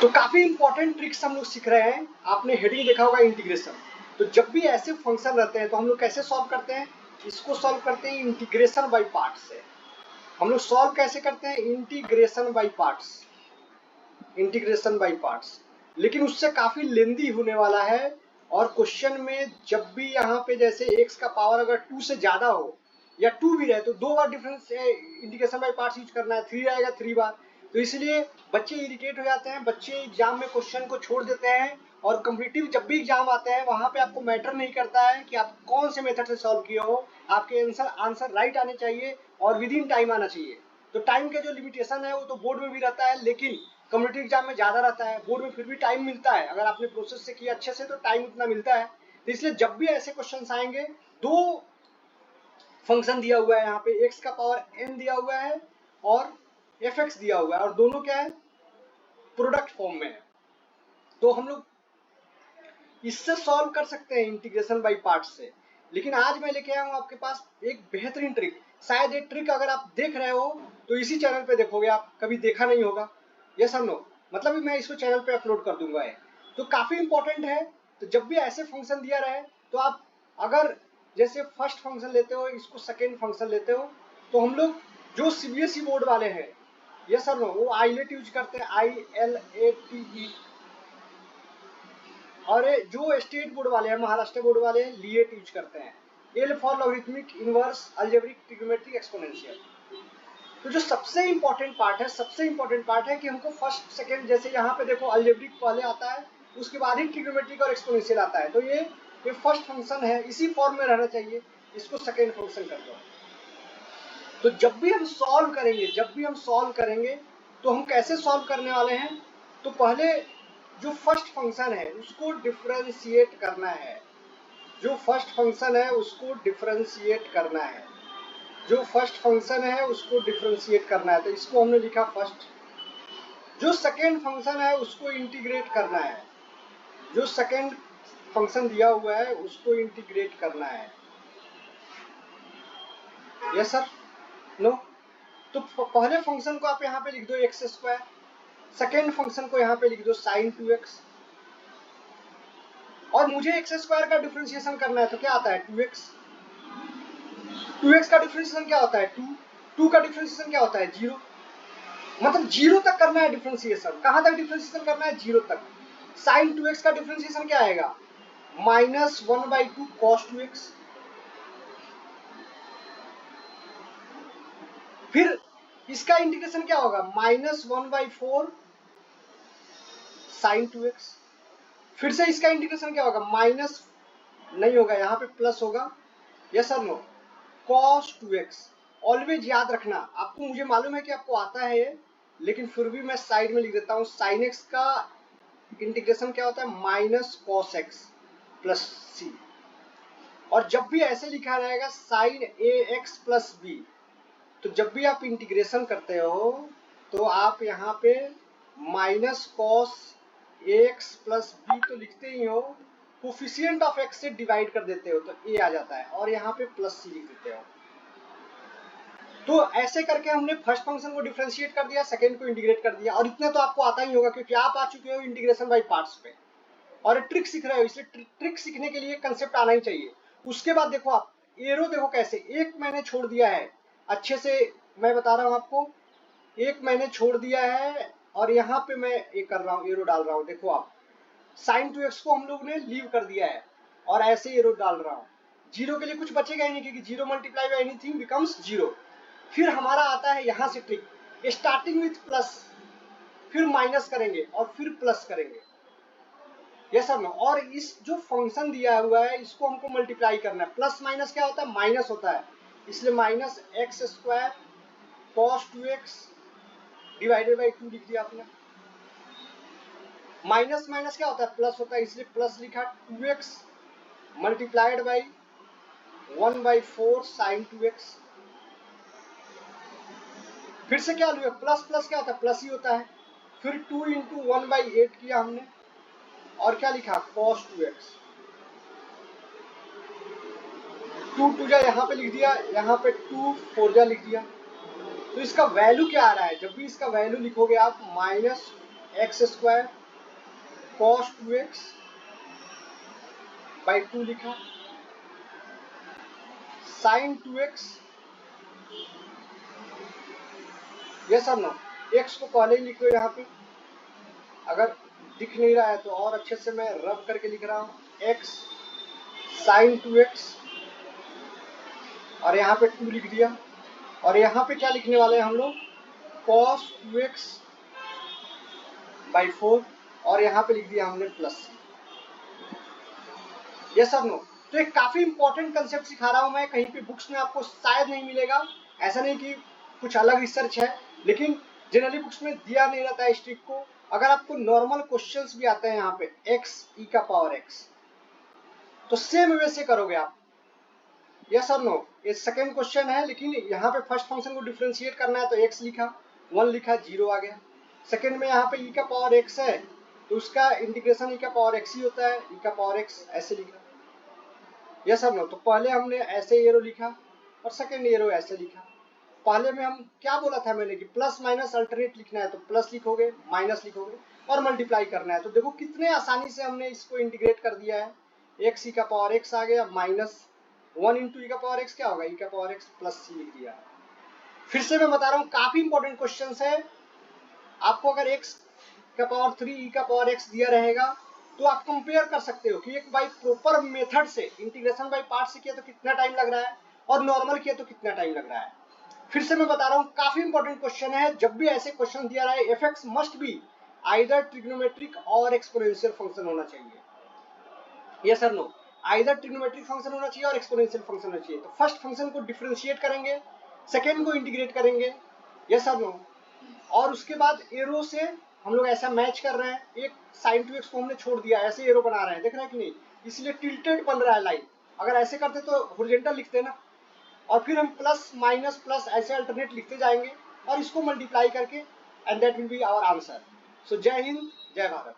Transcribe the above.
तो काफी important tricks हम लोग सीख रहे हैं। आपने हेडिंग देखा होगा इंटीग्रेशन। तो जब भी ऐसे फंक्शन रहते हैं तो हम लोग कैसे सॉल्व करते हैं, इसको सॉल्व करते हैं इंटीग्रेशन बाय पार्ट्स से। हम लोग सॉल्व कैसे करते हैं, integration by parts, integration by parts. लेकिन उससे काफी लेंदी होने वाला है, और क्वेश्चन में जब भी यहाँ पे जैसे x का पावर अगर 2 से ज्यादा हो या 2 भी रहे तो 2 बार difference integration by parts use करना है, 3 आएगा 3 बार। तो इसलिए बच्चे इरिटेट हो जाते हैं, बच्चे एग्जाम में क्वेश्चन को छोड़ देते हैं, और कॉम्पिटिटिव जब भी एग्जाम आते हैं वहां पे आपको मैटर नहीं करता है कि आप कौन से मेथड से सॉल्व किए हो, आपके आंसर राइट आने चाहिए और विद इन टाइम आना चाहिए। तो टाइम का जो लिमिटेशन है वो तो बोर्ड में भी रहता है, लेकिन कम्युनिटी एग्जाम में ज्यादा रहता है, बोर्ड में फिर भी टाइम मिलता है। अगर आपने प्रोसेस से किया अच्छे से तो टाइम उतना मिलता है। तो इसलिए जब भी ऐसे क्वेश्चन आएंगे, दो फंक्शन दिया हुआ है यहाँ पे, x का पावर n दिया हुआ है और fx दिया हुआ है, और दोनों क्या है, प्रोडक्ट फॉर्म में है। तो हम लोग इससे सॉल्व कर सकते हैं इंटीग्रेशन बाय पार्ट्स से। लेकिन आज मैं लेके आया हूँ आपके पास एक बेहतरीन ट्रिक। शायद ये ट्रिक अगर आप देख रहे हो तो इसी चैनल पे देखोगे, आप कभी देखा नहीं होगा। यस और नो, मतलब मैं इसको चैनल पे अपलोड कर दूंगा। ये तो काफी इंपॉर्टेंट है। तो जब भी ऐसे फंक्शन दिया रहे तो आप अगर जैसे फर्स्ट फंक्शन लेते हो, इसको सेकेंड फंक्शन लेते हो, तो हम लोग जो सीबीएसई बोर्ड वाले हैं, यस और नो, वो आईलेट यूज करते हैं, ILATE। और जो स्टेट बोर्ड वाले हैं, महाराष्ट्र बोर्ड वाले हैं, लिएट यूज करते हैं, L for logarithmic, inverse, algebraic, trigonometric, exponential. तो जो सबसे इंपॉर्टेंट पार्ट है, सबसे इंपॉर्टेंट पार्ट है कि हमको फर्स्ट सेकंड, जैसे यहाँ पे देखो अलजेब्रिक पहले आता है, उसके बाद ही ट्रिग्नोमेट्रिक और एक्सपोनेंशियल आता है। तो ये फर्स्ट फंक्शन है, इसी फॉर्म में रहना चाहिए, इसको सेकेंड फंक्शन कर दो। तो जब भी हम सॉल्व करेंगे, जब भी हम सॉल्व करेंगे तो हम कैसे सॉल्व करने वाले हैं, तो पहले जो फर्स्ट फंक्शन है उसको डिफरेंशिएट करना है। जो फर्स्ट फंक्शन है उसको डिफरेंशिएट करना है, जो फर्स्ट फंक्शन है उसको डिफरेंशिएट करना है। तो इसको हमने लिखा फर्स्ट। जो सेकेंड फंक्शन है उसको इंटीग्रेट करना है, जो सेकेंड फंक्शन दिया हुआ है उसको इंटीग्रेट करना है। Yes sir, no. तो पहले फंक्शन को आप यहाँ पे लिख दो एक्स स्क्वायर, सेकेंड फंक्शन को यहाँ पे लिख दो साइन 2x, और मुझे एक्स स्क्वायर का डिफरेंशिएशन करना है तो क्या आता है 2x। 2x का डिफरेंशिएशन क्या होता है 2, 2 का डिफरेंशिएशन क्या होता है 0। मतलब 0 तक करना है डिफरेंशिएशन। कहाँ तक डिफरेंशिएशन करना है, 0 तक। साइन 2x का डिफरेंशिएशन क्या आएगा, -1/2 cos 2x। फिर इसका इंटीग्रेशन क्या होगा, -1/4 साइन 2x। फिर से इसका इंटीग्रेशन क्या होगा, माइनस नहीं होगा, यहाँ पे प्लस होगा, यस और नो, cos 2x। ऑलवेज याद रखना, आपको, मुझे मालूम है कि आपको आता है ये, लेकिन फिर भी मैं साइड में लिख देता हूँ। साइन x का इंटीग्रेशन क्या होता है, -cos x प्लस c। और जब भी ऐसे लिखा रहेगा साइन ax प्लस b, तो जब भी आप इंटीग्रेशन करते हो तो आप यहाँ पे -cos ax प्लस b तो लिखते ही हो, कोफिशिएंट ऑफ x से डिवाइड कर देते हो तो a आ जाता है, और यहाँ पे प्लस c लिख देते हो। तो ऐसे करके हमने फर्स्ट फंक्शन को डिफरेंशिएट कर दिया, सेकेंड को इंटीग्रेट कर दिया। और इतना तो आपको आता ही होगा क्योंकि आप आ चुके हो इंटीग्रेशन बाय पार्ट्स पे, और ट्रिक सीख रहे हो, इसलिए ट्रिक सीखने के लिए कंसेप्ट आना ही चाहिए। उसके बाद देखो आप एरो, देखो कैसे एक मैंने छोड़ दिया है, अच्छे से मैं बता रहा हूँ आपको, एक मैंने छोड़ दिया है और यहाँ पे मैं ये कर रहा हूँ, एरो डाल रहा हूँ। देखो आप, साइन 2x को हम लोग ने लीव कर दिया है और ऐसे एरो डाल रहा हूँ। 0 के लिए कुछ बचेगा ही नहीं, क्योंकि 0 मल्टीप्लाई बाय एनीथिंग बिकम्स 0। फिर हमारा आता है यहाँ से ट्रिक, स्टार्टिंग विथ प्लस, फिर माइनस करेंगे और फिर प्लस करेंगे, यस सर नो। और इस जो फंक्शन दिया हुआ है इसको हमको मल्टीप्लाई करना है। प्लस माइनस क्या होता है, माइनस होता है, इसलिए -x² cos 2x divided by 2 लिख दिया आपने। माइनस माइनस क्या होता है, प्लस होता है, इसलिए प्लस लिखा, 2x multiplied by 1/4 sign 2x। फिर से क्या लिया, प्लस प्लस क्या होता है, प्लस ही होता है। फिर 2 × 1/8 किया हमने, और क्या लिखा, cos 2x। 2 2 जा यहाँ पे लिख दिया, यहाँ पे 2 4 जा लिख दिया। तो इसका वैल्यू क्या आ रहा है, जब भी इसका वैल्यू लिखोगे आप x square cos 2x by 2 लिखा, साइन 2x, ये सब ना x को पहले ही लिख लो यहाँ पे, अगर दिख नहीं रहा है तो और अच्छे से मैं रब करके लिख रहा हूँ, x साइन 2x और यहाँ पे 2 लिख दिया, और यहाँ पे क्या लिखने वाले हैं हम लोग, cos 2x बाई 4, और यहाँ पे लिख दिया हमने प्लस। ये सब नो, तो एक काफी इंपॉर्टेंट कंसेप्ट सिखा रहा हूँ मैं, कहीं पे बुक्स में आपको शायद नहीं मिलेगा, ऐसा नहीं कि कुछ अलग रिसर्च है, लेकिन जनरली बुक्स में दिया नहीं रहता है इस ट्रिक को। अगर आपको नॉर्मल क्वेश्चंस भी आते हैं यहाँ पे x e का पावर x, तो सेम वे से करोगे आप। यस और नो, ये सेकंड क्वेश्चन है, लेकिन यहाँ पे फर्स्ट फंक्शन को डिफरेंशिएट करना है तो x लिखा, 1 लिखा, 0 आ गया। सेकंड में यहाँ पे e का पावर x है तो उसका इंटीग्रेशन e का पावर x ही होता है, e का पावर x ऐसे लिखा। यस और नो, तो पहले हमने ऐसे एरो लिखा और सेकंड एरो ऐसे लिखा। पहले में हम क्या बोला था मैंने कि प्लस माइनस अल्टरनेट लिखना है तो प्लस लिखोगे, माइनस लिखोगे और मल्टीप्लाई करना है। तो देखो कितने आसानी से हमने इसको इंटीग्रेट कर दिया है, x e का पावर x आ गया, माइनस 1 इंटू ई का पावर x क्या होगा, e का पावर x प्लस c लिख दिया। फिर से मैं बता रहा हूँ, काफी इंपॉर्टेंट क्वेश्चन है। आपको अगर x का पावर 3 e का पावर x दिया रहेगा तो आप कंपेयर कर सकते हो कि एक बाई प्रॉपर मेथड से इंटीग्रेशन बाई पार्ट से किया तो कितना टाइम लग रहा है और नॉर्मल किया तो कितना टाइम लग रहा है। फिर से मैं बता रहा हूँ, काफी इंपॉर्टेंट क्वेश्चन है। जब भी ऐसे क्वेश्चन दिया रहा है, f x must be either trigonometric और एक्सपोनेंशियल फंक्शन होना चाहिए। Yes sir no, either trigonometric function होना चाहिए और एक्सपोनेंशियल फंक्शन होना चाहिए। तो फर्स्ट फंक्शन को डिफरेंशिएट करेंगे, सेकेंड को इंटीग्रेट करेंगे, यस सर नो, और उसके बाद एरो से हम लोग ऐसा मैच कर रहे हैं, एक साइन 2x को हमने छोड़ दिया, ऐसे एरो बना रहे हैं, देख रहे हैं कि नहीं, इसलिए टिल्टेड बन रहा है लाइन। अगर ऐसे करते तो हॉरिजॉन्टल लिखते ना, और फिर हम प्लस माइनस प्लस ऐसे अल्टरनेट लिखते जाएंगे और इसको मल्टीप्लाई करके, and that will be our answer. So जय हिंद, जय भारत।